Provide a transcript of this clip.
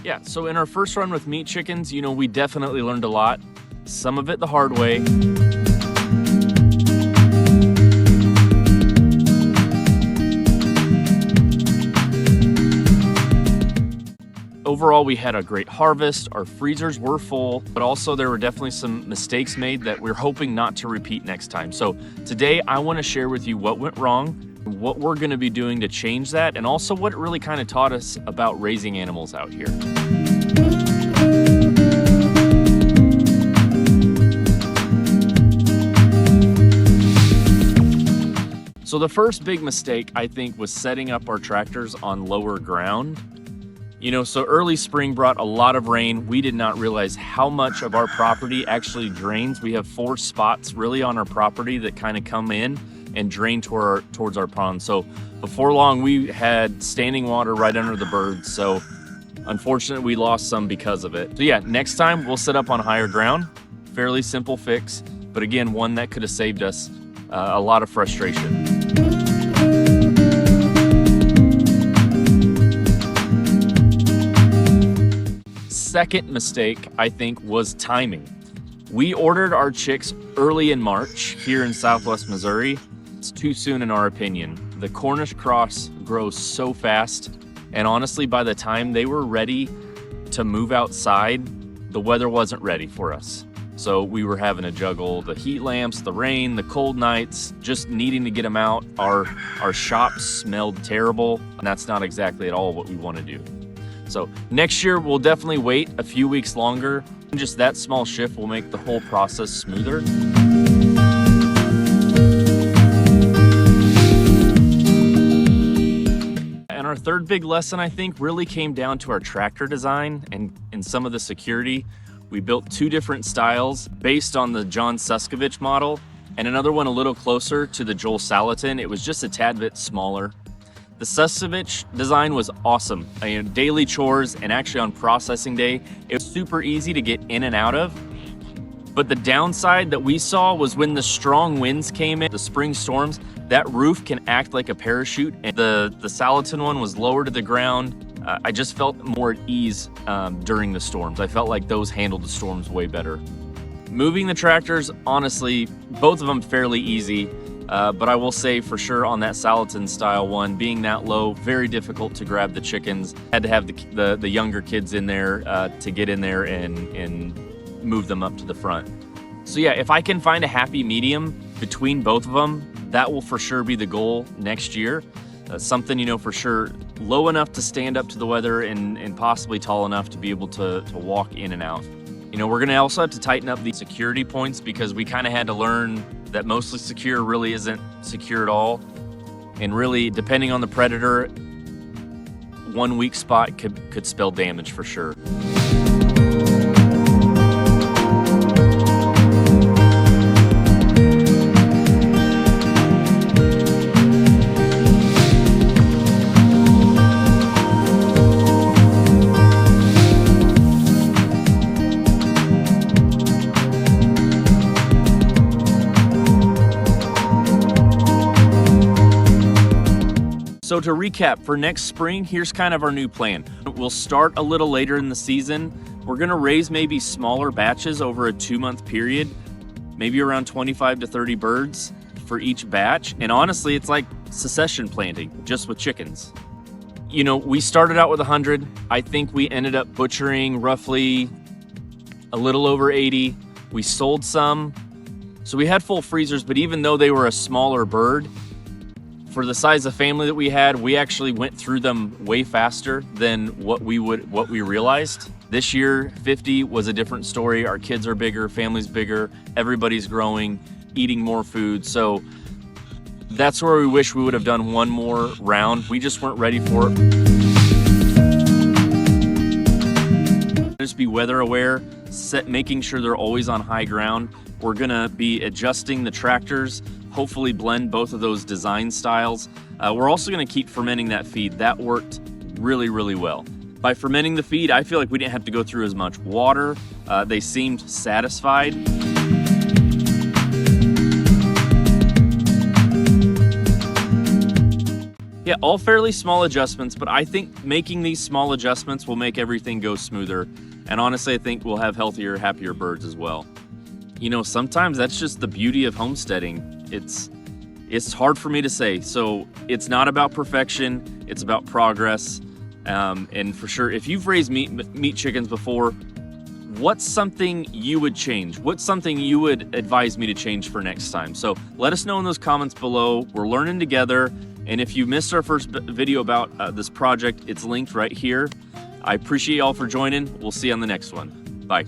Yeah, so in our first run with meat chickens, we definitely learned a lot. Some of it the hard way. Overall, we had a great harvest. Our freezers were full, but also there were definitely some mistakes made that we're hoping not to repeat next time. So today I want to share with you what went wrong, what we're going to be doing to change that, and also what it really kind of taught us about raising animals out here. So the first big mistake, I think, was setting up our tractors on lower ground. So early spring brought a lot of rain. We did not realize how much of our property actually drains. We have 4 spots really on our property that kind of come in and drain towards our pond. So before long, we had standing water right under the birds. So unfortunately, we lost some because of it. So yeah, next time we'll set up on higher ground. Fairly simple fix, but again, one that could have saved us a lot of frustration. Second mistake, I think, was timing. We ordered our chicks early in March here in Southwest Missouri. It's too soon in our opinion. The Cornish cross grows so fast, and honestly, by the time they were ready to move outside, the weather wasn't ready for us. So we were having to juggle the heat lamps, the rain, the cold nights, just needing to get them out. Our shop smelled terrible, and that's not exactly at all what we want to do. So next year, we'll definitely wait a few weeks longer. Just that small shift will make the whole process smoother. And our third big lesson, I think, really came down to our tractor design and some of the security. We built 2 different styles based on the John Suscovich model, and another one a little closer to the Joel Salatin. It was just a tad bit smaller. The Suscovich design was awesome. Daily chores and actually on processing day, it was super easy to get in and out of. But the downside that we saw was when the strong winds came in, the spring storms, that roof can act like a parachute. And the Salatin one was lower to the ground. I just felt more at ease during the storms. I felt like those handled the storms way better. Moving the tractors, honestly, both of them fairly easy. But I will say for sure on that Salatin style one, being that low, very difficult to grab the chickens. Had to have the younger kids in there to get in there and move them up to the front. So yeah, if I can find a happy medium between both of them, that will for sure be the goal next year. Something, for sure, low enough to stand up to the weather and possibly tall enough to be able to walk in and out. We're gonna also have to tighten up the security points because we kind of had to learn that mostly secure really isn't secure at all. And really, depending on the predator, one weak spot could spell damage for sure. So to recap, for next spring, here's kind of our new plan. We'll start a little later in the season. We're gonna raise maybe smaller batches over a 2-month period, maybe around 25 to 30 birds for each batch. And honestly, it's like succession planting, just with chickens. We started out with 100. I think we ended up butchering roughly a little over 80. We sold some. So we had full freezers, but even though they were a smaller bird, for the size of family that we had, we actually went through them way faster than what we realized. This year, 50 was a different story. Our kids are bigger, family's bigger, everybody's growing, eating more food. So that's where we wish we would have done one more round. We just weren't ready for it. Just be weather aware, making sure they're always on high ground. We're gonna be adjusting the tractors, hopefully blend both of those design styles. We're also gonna keep fermenting that feed. That worked really, really well. By fermenting the feed, I feel like we didn't have to go through as much water. They seemed satisfied. Yeah, all fairly small adjustments, but I think making these small adjustments will make everything go smoother. And honestly, I think we'll have healthier, happier birds as well. You know, sometimes that's just the beauty of homesteading. It's hard for me to say. So it's not about perfection, it's about progress. And for sure, if you've raised meat chickens before, what's something you would change? What's something you would advise me to change for next time? So let us know in those comments below. We're learning together. And if you missed our first video about this project, it's linked right here. I appreciate y'all for joining. We'll see you on the next one. Bye.